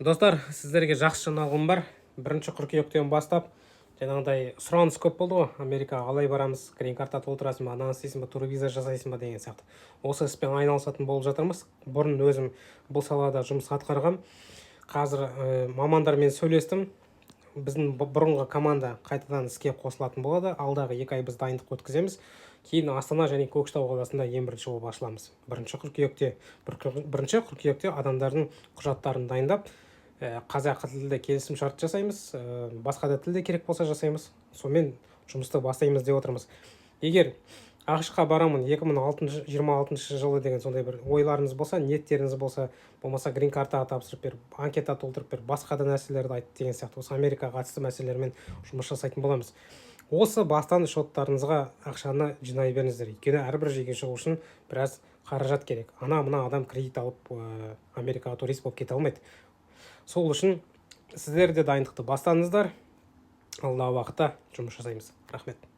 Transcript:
Достар, сіздерге жақсы жаңалығым бар. 1 қыркүйектен бастап жаңағыдай сұраныс көп болды ғой. Америкаға қалай барамыз, грин карта толтырасың ба, ананы істейсің ба, турвиза жасайсың ба деген сияқты. Осы іспен айналысатын болып жатырмыз. Бұрын өзім бұл салада жұмыс атқарғам. Қазір мамандармен сөйлестім. Біздің бұрынғы команда қайтадан іске қосылатын болады. Алдағы 2 ай біз дайындық өткіземіз. Кейін Астана және Көкшетау қаласында ең бірінші болып ашыламыз. 1 қыркүйекте адамдардың құжаттарын дайындап, қазақы тілде келісім шарт жасаймыз, басқа да тілде керек болса жасаймыз. Сонымен жұмысты бастаймыз деп отырмыз. Егер ақш-қа барамын 2026 жылы деген сондай бір ойларыңыз болса, ниеттеріңіз болса, болмаса грин картаға тапсырып беріп, анкета толтырып беріп, басқа да нәрселерді айтып деген сияқты, осы Америкаға қатысты мәселелермен жұмыс жасайтын боламыз. Осы бастан шоттарыңызға ақшаны жинай беріңіздер. Өйткені әрбір жерге шығу үшін біраз қаражат керек. Мына адам кредит алып Америкаға турист болып кете алмайды. Сол үшін сіздер де дайындықты бастаңыздар. Алдағы уақытта жұмыс жасаймыз. Рахмет.